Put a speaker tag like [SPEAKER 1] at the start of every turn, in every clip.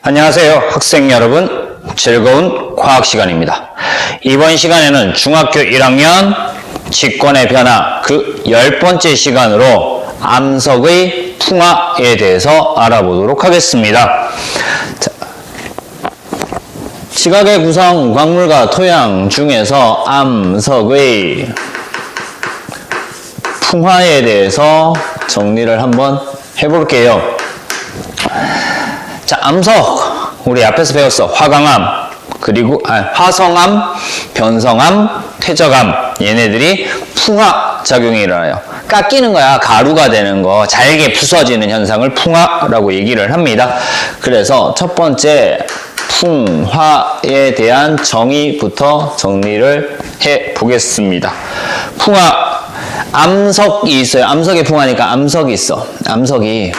[SPEAKER 1] 안녕하세요 학생 여러분, 즐거운 과학 시간입니다. 이번 시간에는 중학교 1학년 직권의 변화 그 10번째 시간으로 암석의 풍화에 대해서 알아보도록 하겠습니다. 자, 지각의 구성 광물과 토양 중에서 암석의 풍화에 대해서 정리를 한번 해볼게요. 자, 암석 우리 앞에서 배웠어. 화강암, 그리고 화성암, 변성암, 퇴적암, 얘네들이 풍화 작용이 일어나요. 깎이는 거야. 가루가 되는 거, 잘게 부서지는 현상을 풍화라고 얘기를 합니다. 그래서 첫 번째 풍화에 대한 정의부터 정리를 해 보겠습니다. 풍화, 암석이 있어요. 암석의 풍화니까 암석이 있어. 암석이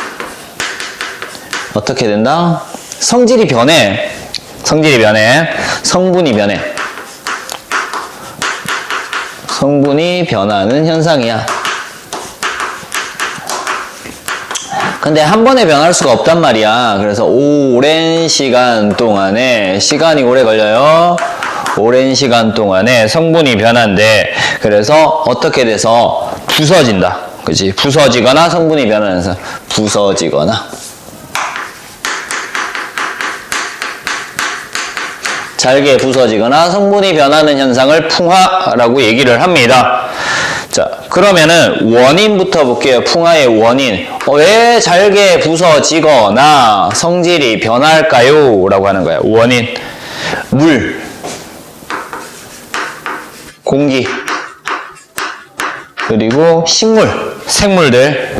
[SPEAKER 1] 어떻게 된다? 성질이 변해. 성질이 변해. 성분이 변해. 성분이 변하는 현상이야. 근데 한 번에 변할 수가 없단 말이야. 그래서 오랜 시간 동안에, 시간이 오래 걸려요. 오랜 시간 동안에 성분이 변한대. 그래서 어떻게 돼서 부서진다. 그치? 부서지거나 성분이 변하는 현상. 부서지거나. 잘게 부서지거나 성분이 변하는 현상을 풍화라고 얘기를 합니다. 자, 그러면은 원인부터 볼게요. 풍화의 원인. 왜 잘게 부서지거나 성질이 변할까요? 라고 하는 거예요. 원인. 물, 공기, 그리고 식물, 생물들,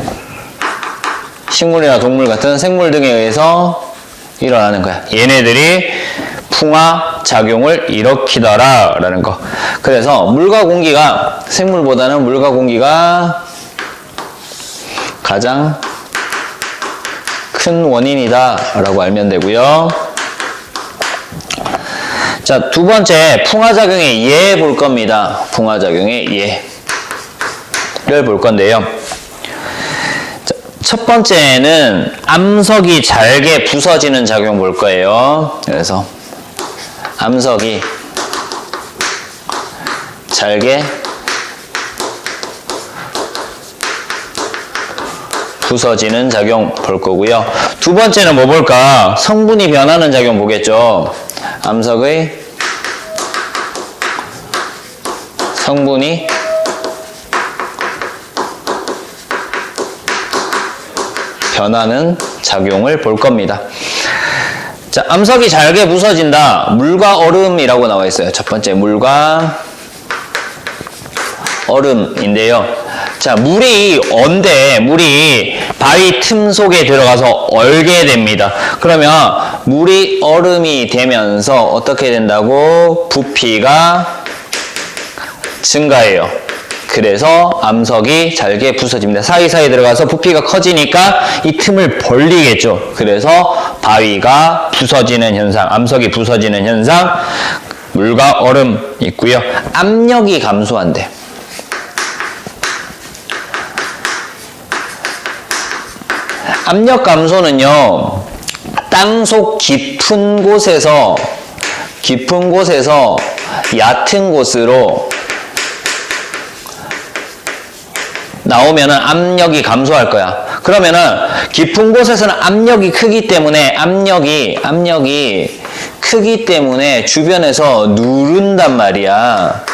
[SPEAKER 1] 식물이나 동물 같은 생물 등에 의해서 일어나는 거야. 얘네들이 풍화 작용을 일으키더라 라는 거. 그래서 물과 공기가, 생물보다는 물과 공기가 가장 큰 원인이다 라고 알면 되고요. 자, 두 번째 풍화작용의 예 볼 겁니다. 풍화작용의 예를 볼 건데요. 자, 첫 번째는 암석이 잘게 부서지는 작용 볼 거예요. 그래서 암석이 잘게 부서지는 작용 볼 거고요. 두 번째는 뭐 볼까? 성분이 변하는 작용 보겠죠. 암석의 성분이 변하는 작용을 볼 겁니다. 자, 암석이 잘게 부서진다. 물과 얼음이라고 나와 있어요. 첫 번째, 물과 얼음인데요. 자, 물이 언데, 물이 바위 틈 속에 들어가서 얼게 됩니다. 그러면 물이 얼음이 되면서 어떻게 된다고? 부피가 증가해요. 그래서 암석이 잘게 부서집니다. 사이사이 들어가서 부피가 커지니까 이 틈을 벌리겠죠. 그래서 바위가 부서지는 현상, 암석이 부서지는 현상, 물과 얼음 있고요. 압력이 감소한대. 압력 감소는요, 땅속 깊은 곳에서 얕은 곳으로 나오면은 압력이 감소할 거야. 그러면은 깊은 곳에서는 압력이 크기 때문에 압력이 크기 때문에 주변에서 누른단 말이야.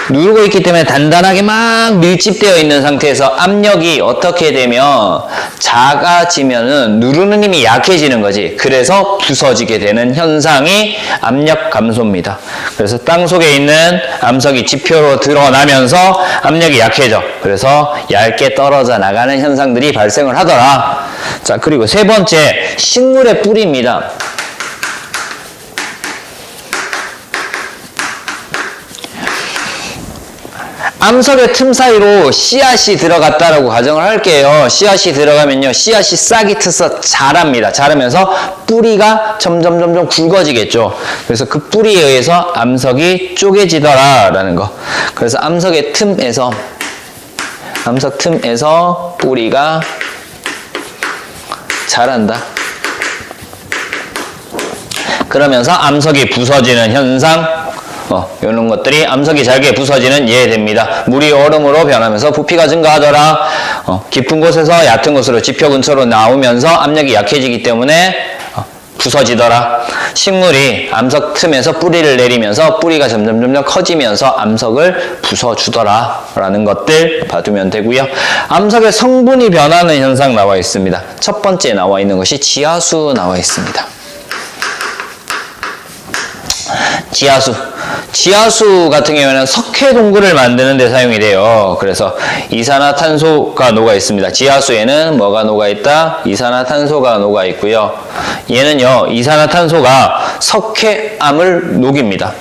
[SPEAKER 1] 누르고 있기 때문에 단단하게 막 밀집되어 있는 상태에서 압력이 어떻게 되면 작아지면은 누르는 힘이 약해지는 거지. 그래서 부서지게 되는 현상이 압력 감소입니다. 그래서 땅 속에 있는 암석이 지표로 드러나면서 압력이 약해져. 그래서 얇게 떨어져 나가는 현상들이 발생을 하더라. 자, 그리고 세 번째, 식물의 뿌리입니다. 암석의 틈 사이로 씨앗이 들어갔다라고 가정을 할게요. 씨앗이 들어가면요, 씨앗이 싹이 트서 자랍니다. 자라면서 뿌리가 점점 굵어지겠죠. 그래서 그 뿌리에 의해서 암석이 쪼개지더라라는 거. 그래서 암석 틈에서 뿌리가 자란다. 그러면서 암석이 부서지는 현상, 이런 것들이 암석이 잘게 부서지는 예됩니다. 물이 얼음으로 변하면서 부피가 증가하더라. 깊은 곳에서 얕은 곳으로 지표 근처로 나오면서 압력이 약해지기 때문에 부서지더라. 식물이 암석 틈에서 뿌리를 내리면서 뿌리가 점점 커지면서 암석을 부숴주더라 라는 것들 봐두면 되고요. 암석의 성분이 변하는 현상 나와 있습니다. 첫 번째 나와 있는 것이 지하수 나와 있습니다. 지하수 같은 경우에는 석회 동굴을 만드는 데 사용이 돼요. 그래서 이산화탄소가 녹아 있습니다. 지하수에는 뭐가 녹아 있다? 이산화탄소가 녹아 있고요. 얘는요, 이산화탄소가 석회암을 녹입니다.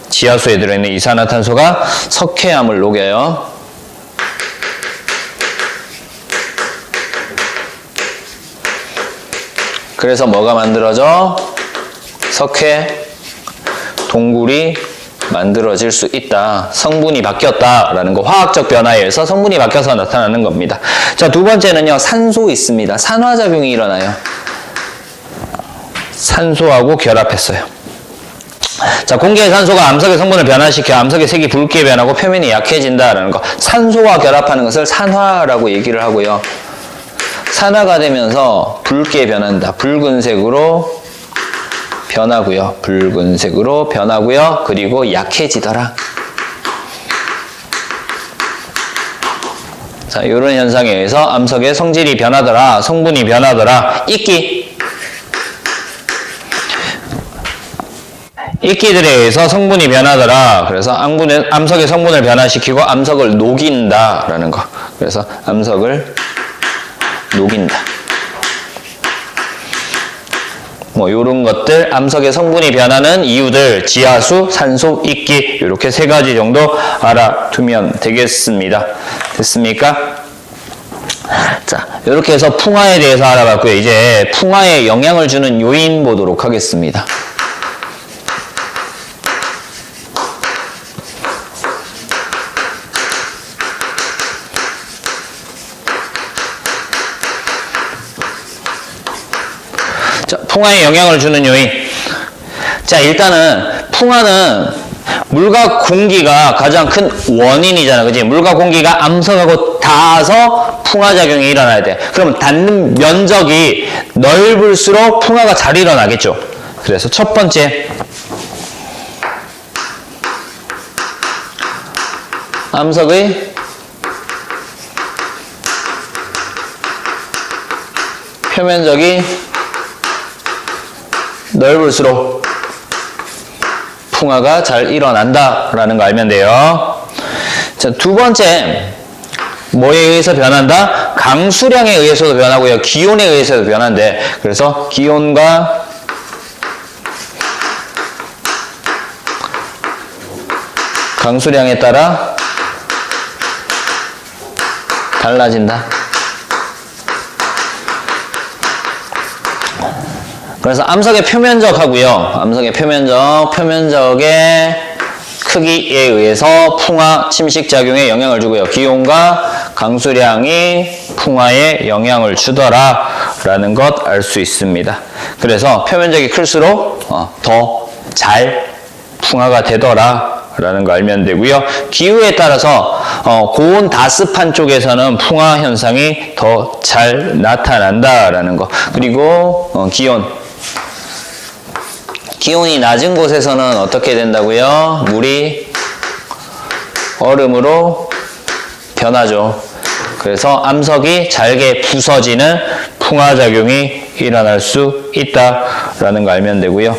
[SPEAKER 1] 지하수에 들어있는 이산화탄소가 석회암을 녹여요. 그래서 뭐가 만들어져? 석회 동굴이 만들어질 수 있다. 성분이 바뀌었다라는 거, 화학적 변화에 의해서 성분이 바뀌어서 나타나는 겁니다. 자, 두 번째는요, 산소 있습니다. 산화작용이 일어나요. 산소하고 결합했어요. 자, 공기의 산소가 암석의 성분을 변화시켜 암석의 색이 붉게 변하고 표면이 약해진다라는 거. 산소와 결합하는 것을 산화라고 얘기를 하고요. 산화가 되면서 붉게 변한다. 붉은색으로 변하고요. 붉은색으로 변하고요. 그리고 약해지더라. 자, 이런 현상에 의해서 암석의 성질이 변하더라. 성분이 변하더라. 이끼들에 의해서 성분이 변하더라. 그래서 암석의 성분을 변화시키고 암석을 녹인다라는 거. 그래서 암석을 녹인다. 요런 것들, 암석의 성분이 변하는 이유들, 지하수, 산소, 이끼, 이렇게 세 가지 정도 알아두면 되겠습니다. 됐습니까? 자, 이렇게 해서 풍화에 대해서 알아봤고요. 이제 풍화에 영향을 주는 요인 보도록 하겠습니다. 자, 풍화에 영향을 주는 요인. 자, 일단은 풍화는 물과 공기가 가장 큰 원인이잖아. 그지? 물과 공기가 암석하고 닿아서 풍화작용이 일어나야 돼. 그럼 닿는 면적이 넓을수록 풍화가 잘 일어나겠죠. 그래서 첫 번째, 암석의 표면적이 넓을수록 풍화가 잘 일어난다라는 거 알면 돼요. 자, 두 번째, 뭐에 의해서 변한다? 강수량에 의해서도 변하고요. 기온에 의해서도 변한대. 그래서 기온과 강수량에 따라 달라진다. 그래서 암석의 표면적하고요. 암석의 표면적의 크기에 의해서 풍화 침식작용에 영향을 주고요. 기온과 강수량이 풍화에 영향을 주더라 라는 것 알 수 있습니다. 그래서 표면적이 클수록 더 잘 풍화가 되더라 라는 거 알면 되고요. 기후에 따라서 고온 다습한 쪽에서는 풍화 현상이 더 잘 나타난다라는 거. 그리고 기온이 낮은 곳에서는 어떻게 된다고요? 물이 얼음으로 변하죠. 그래서 암석이 잘게 부서지는 풍화작용이 일어날 수 있다라는 거 알면 되고요.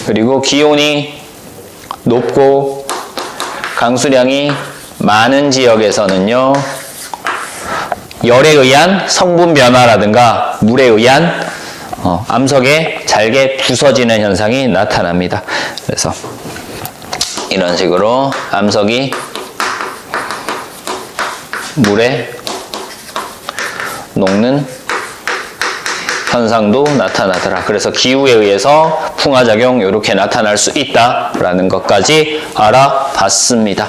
[SPEAKER 1] 그리고 기온이 높고 강수량이 많은 지역에서는요, 열에 의한 성분 변화라든가 물에 의한 암석에 잘게 부서지는 현상이 나타납니다. 그래서 이런 식으로 암석이 물에 녹는 현상도 나타나더라. 그래서 기후에 의해서 풍화작용 이렇게 나타날 수 있다라는 것까지 알아봤습니다.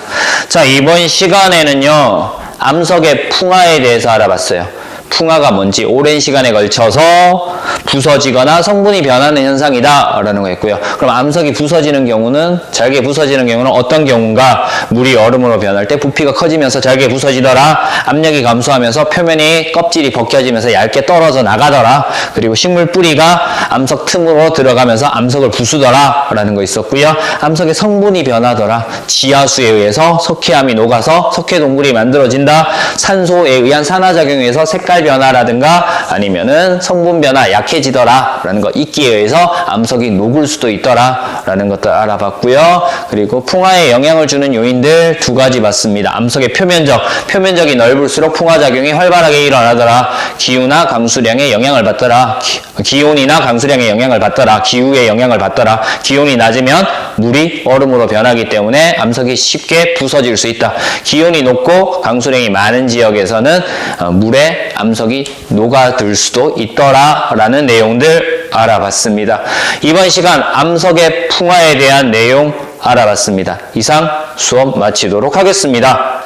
[SPEAKER 1] 자, 이번 시간에는요, 암석의 풍화에 대해서 알아봤어요. 풍화가 뭔지 오랜 시간에 걸쳐서 부서지거나 성분이 변하는 현상이다 라는 거였고요. 그럼 암석이 부서지는 경우는, 잘게 부서지는 경우는 어떤 경우인가? 물이 얼음으로 변할 때 부피가 커지면서 잘게 부서지더라. 압력이 감소하면서 표면이 껍질이 벗겨지면서 얇게 떨어져 나가더라. 그리고 식물 뿌리가 암석 틈으로 들어가면서 암석을 부수더라 라는 거 있었고요. 암석의 성분이 변하더라. 지하수에 의해서 석회암이 녹아서 석회동굴이 만들어진다. 산소에 의한 산화작용에 의해서 색깔 변화라든가 아니면은 성분 변화, 약해지더라 라는 거, 이끼에 의해서 암석이 녹을 수도 있더라 라는 것들 알아봤고요. 그리고 풍화에 영향을 주는 요인들 두 가지 봤습니다. 암석의 표면적이 넓을수록 풍화작용이 활발하게 일어나더라. 기후나 강수량에 영향을 받더라. 기온이나 강수량에 영향을 받더라. 기후에 영향을 받더라. 기온이 낮으면 물이 얼음으로 변하기 때문에 암석이 쉽게 부서질 수 있다. 기온이 높고 강수량이 많은 지역에서는 물에 암석이 녹아들 수도 있더라 라는 내용들 알아봤습니다. 이번 시간 암석의 풍화에 대한 내용 알아봤습니다. 이상 수업 마치도록 하겠습니다.